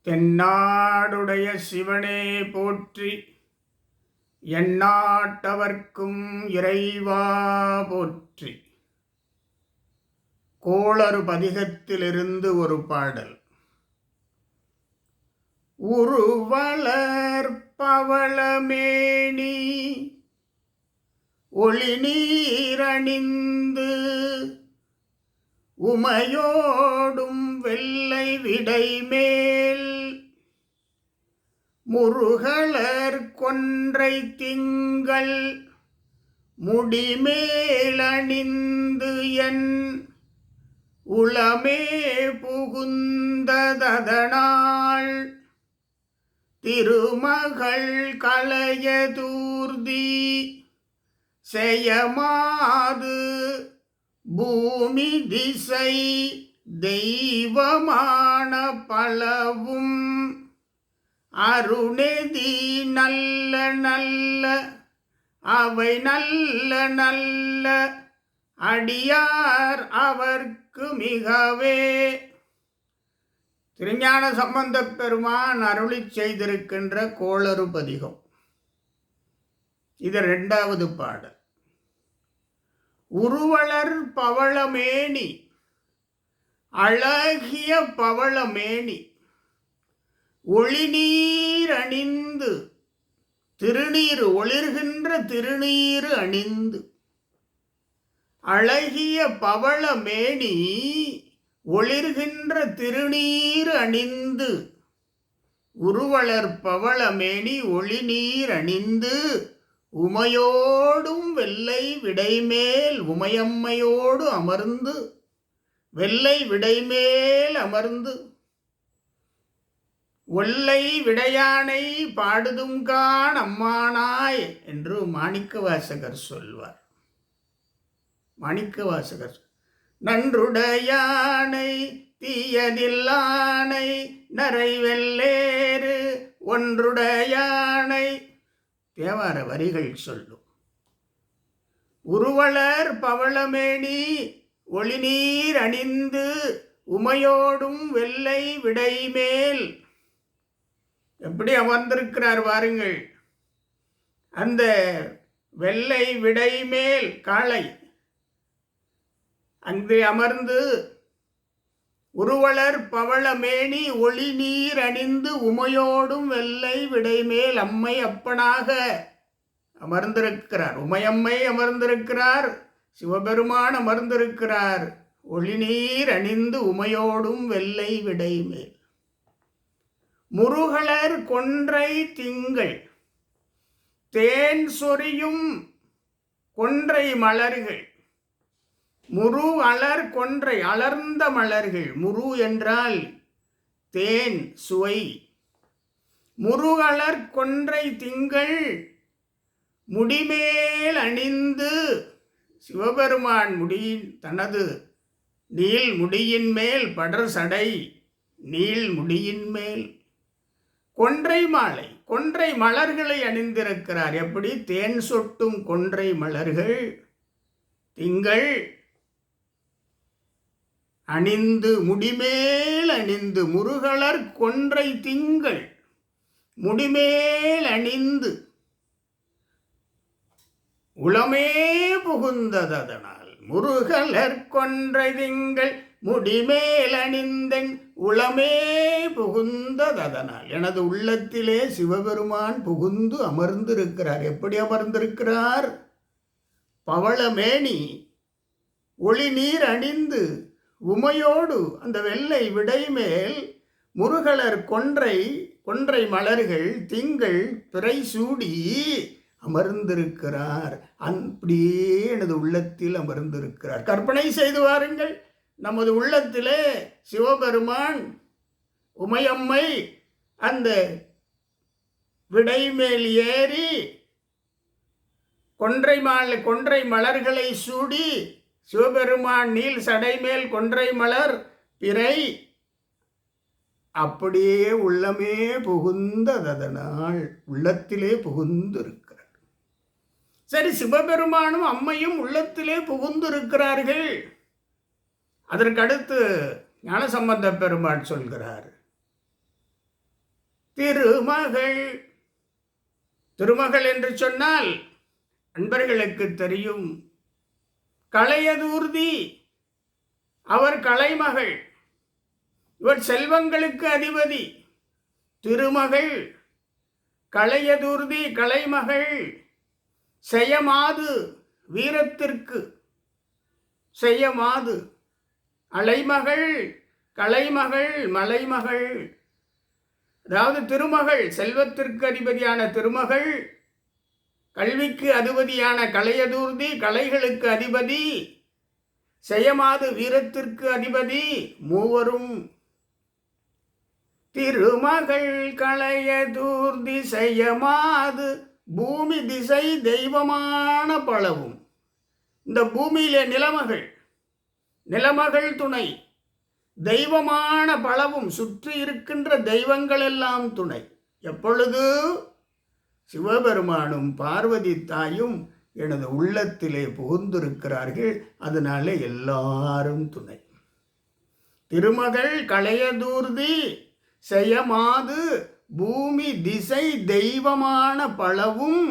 தென்னாடுடைய சிவனே போற்றி, எந்நாட்டவர்க்கும் இறைவா போற்றி. கோளறு பதிகத்திலிருந்து ஒரு பாடல். உருவளர் பவளமேனி ஒளி நீரணிந்து உமையோடும் வெள்ளை விடைமேல் முருகலர் கொன்றை திங்கள் முடிமேலணிந்து என் உளமே புகுந்ததனால் திருமகள் களையதூர்தி செய்யமாது பூமி திசை தெய்வமான பலவும் அருணெதி நல்ல நல்ல அவை நல்ல நல்ல அடியார் அவர்க்கு மிகவே. திருஞான சம்பந்தப் பெருமான் அருளிச் செய்திருக்கின்ற கோளறு பதிகம். இது 2வது பாடல். உருவளர் பவளமேனி, அழகிய பவளமேனி, ஒளிநீர் அணிந்து, திருநீர் ஒளிர்கின்ற திருநீர் அணிந்து, அழகிய பவளமேனி ஒளிர்கின்ற திருநீர் அணிந்து, உருவளர் பவளமேனி ஒளிநீர் அணிந்து உமையோடும் வெள்ளை விடைமேல், உமையம்மையோடு அமர்ந்து வெள்ளை விடைமேல் அமர்ந்து ஒல்லை விடையானை பாடுதுங்கான் அம்மானாய் என்று மாணிக்கவாசகர் சொல்வார். மாணிக்கவாசகர் நன்றுடையானை தீயதில்லானை நரைவெல்லேறு ஒன்றுடையானை தேவார வரிகள் சொல்லும். உருவளர் பவளமேனி ஒளிநீர் அணிந்து உமையோடும் வெள்ளை விடைமேல் எப்படி அமர்ந்திருக்கிறார் பாருங்கள். அந்த வெள்ளை விடைமேல் காளை அங்கு அமர்ந்து உருவளர் பவளமேனி ஒளி நீர் அணிந்து உமையோடும் வெள்ளை விடைமேல் அம்மை அப்பனாக அமர்ந்திருக்கிறார். உமையம்மை அமர்ந்திருக்கிறார், சிவபெருமான் அமர்ந்திருக்கிறார். ஒளி நீர் அணிந்து உமையோடும் வெள்ளை விடைமேல். முருகலர் கொன்றை திங்கள், தேன் சொரியும் கொன்றை மலர்கள். முரு அலர் கொன்றை, அலர்ந்த மலர்கள். முரு என்றால் தேன் சுவை. முருகலர் கொன்றை திங்கள் முடிமேல் அணிந்து, சிவபெருமான் முடியின் தனது நீள் முடியின் மேல் படர் சடை நீள் முடியின் மேல் கொன்றை மாலை, கொன்றை மலர்களை அணிந்திருக்கிறார். எப்படி? தேன் சொட்டும் கொன்றை மலர்கள் திங்கள் அணிந்து, முடிமேல் அணிந்து, முருகலர் கொன்றை திங்கள் முடிமேல் அணிந்து உளமே புகுந்ததனால். முருகலர் கொன்றை திங்கள் முடிமேல் அணிந்தன் உளமே புகுந்ததனால். எனது உள்ளத்திலே சிவபெருமான் புகுந்து அமர்ந்திருக்கிறார். எப்படி அமர்ந்திருக்கிறார்? பவளமேனி ஒளி நீர் அணிந்து உமையோடு அந்த வெள்ளை விடைமேல் முருகலர் கொன்றை கொன்றை மலர்கள் திங்கள் பிறை சூடி அமர்ந்திருக்கிறார். அப்படியே எனது உள்ளத்தில் அமர்ந்திருக்கிறார். கற்பனை செய்து வாருங்கள். நமது உள்ளத்திலே சிவபெருமான், உமையம்மை அந்த விடைமேல் ஏறி கொன்றை மலர்களை சூடி, சிவபெருமான் நீல் சடைமேல் கொன்றை மலர் பிறை, அப்படியே உள்ளமே புகுந்ததனால் உள்ளத்திலே புகுந்திருக்கிறார். சரி, சிவபெருமானும் அம்மையும் உள்ளத்திலே புகுந்திருக்கிறார்கள். அதற்கடுத்து ஞானசம்பந்த பெருமான் சொல்கிறார், திருமகள். திருமகள் என்று சொன்னால் அன்பர்களுக்கு தெரியும். கலையதூர்தி அவர் கலைமகள், இவர் செல்வங்களுக்கு அதிபதி. திருமகள், கலையதூர்தி கலைமகள், செய்யமாது வீரத்திற்கு செய்யமாது, அலைமகள் கலைமகள் மலைமகள். அதாவது திருமகள் செல்வத்திற்கு அதிபதியான திருமகள், கல்விக்கு அதிபதியான கலையதூர்தி கலைகளுக்கு அதிபதி, செய்யமாது வீரத்திற்கு அதிபதி. மூவரும் திருமகள் கலையதூர்தி செய்யமாது பூமி திசை தெய்வமான பலவும். இந்த பூமியிலே நிலமகள் துணை, தெய்வமான பலவும், சுற்றி இருக்கின்ற தெய்வங்கள் எல்லாம் துணை. எப்பொழுது? சிவபெருமானும் பார்வதி தாயும் எனது உள்ளத்திலே புகுந்திருக்கிறார்கள், அதனால எல்லாரும் துணை. திருமகள் கலையதூர்தி செய்யமாது பூமி திசை தெய்வமான பலவும்.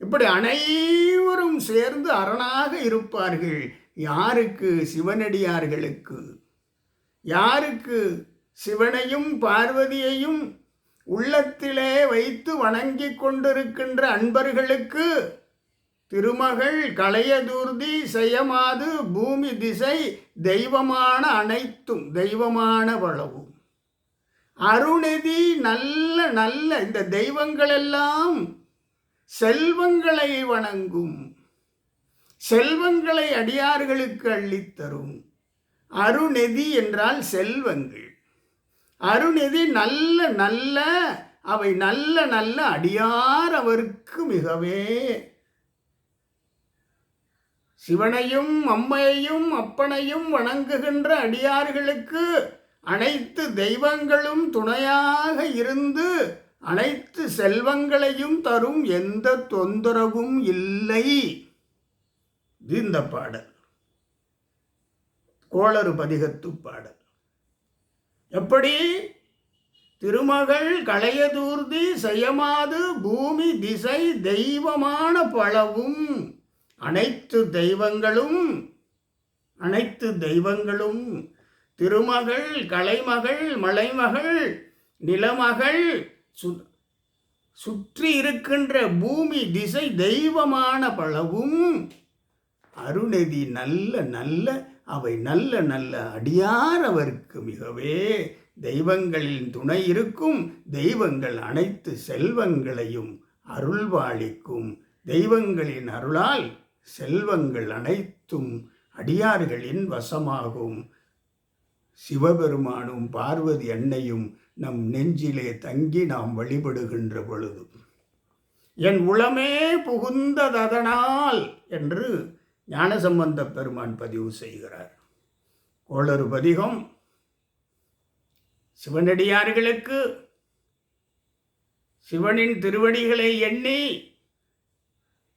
இப்படி அனைவரும் சேர்ந்து அரணாக இருப்பார்கள். யாருக்கு? சிவனடியார்களுக்கு. யாருக்கு? சிவனையும் பார்வதியையும் உள்ளத்திலே வைத்து வணங்கி கொண்டிருக்கின்ற அன்பர்களுக்கு. திருமகள் கலையதூர்தி செய்யமாது பூமி திசை தெய்வமான அனைத்தும் தெய்வமான பலவும். அருணெதி நல்ல நல்ல இந்த தெய்வங்கள் எல்லாம் செல்வங்களை வணங்கும், செல்வங்களை அடியார்களுக்கு அள்ளித்தரும். அருணெதி என்றால் செல்வங்கள். அருணெதி நல்ல நல்ல, அவை நல்ல நல்ல அடியார் அவருக்கு மிகவே. சிவனையும் அம்மையையும் அப்பனையும் வணங்குகின்ற அடியார்களுக்கு அனைத்து தெய்வங்களும் துணையாக இருந்து அனைத்து செல்வங்களையும் தரும், எந்த தொந்தரவும் இல்லை. இது இந்த பாடல், கோளறு பதிகத்து பாடல். எப்படி? திருமகள் கலையதூர்தி செய்யமாது பூமி திசை தெய்வமான பலவும். அனைத்து தெய்வங்களும் திருமகள் கலைமகள் மலைமகள் நிலமகள் சுற்றி இருக்கின்ற பூமி திசை தெய்வமான பலவும். அருணெதி நல்ல நல்ல, அவை நல்ல நல்ல அடியார் அவருக்கு மிகவே. தெய்வங்களின் துணை இருக்கும், தெய்வங்கள் அனைத்து செல்வங்களையும் அருள்வாளிக்கும். தெய்வங்களின் அருளால் செல்வங்கள் அனைத்தும் அடியார்களின் வசமாகும். சிவபெருமானும் பார்வதி அன்னையும் நம் நெஞ்சிலே தங்கி நாம் வழிபடுகின்ற பொழுது என் உளமே புகுந்ததனால் என்று ஞானசம்பந்த பெருமான் பதிவு செய்கிறார். கோளறு பதிகம் சிவனடியார்களுக்கு சிவனின் திருவடிகளை எண்ணி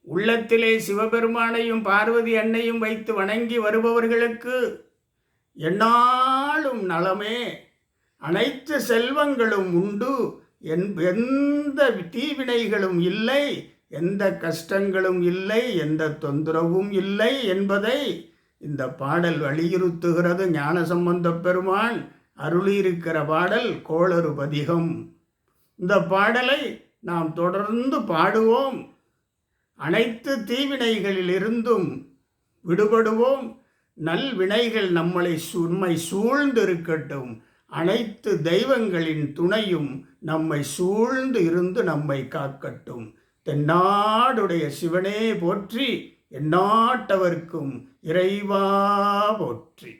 உள்ளத்திலே சிவபெருமானையும் பார்வதி அன்னையும் வைத்து வணங்கி வருபவர்களுக்கு எந்நாளும் நலமே, அனைத்து செல்வங்களும் உண்டு, எந்த தீவினைகளும் இல்லை, எந்த கஷ்டங்களும் இல்லை, எந்த தொந்தரவும் இல்லை என்பதை இந்த பாடல் வலியுறுத்துகிறது. ஞானசம்பந்த பெருமான் அருளியிருக்கிற பாடல் கோளறு பதிகம். இந்த பாடலை நாம் தொடர்ந்து பாடுவோம். அனைத்து தீவினைகளிலிருந்தும் விடுபடுவோம். நல்வினைகள் நம்மை சூழ்ந்திருக்கட்டும். அனைத்து தெய்வங்களின் துணையும் நம்மை சூழ்ந்து இருந்து நம்மை காக்கட்டும். தென்னாடுடைய சிவனே போற்றி, எந்நாட்டவர்க்கும் இறைவா போற்றி.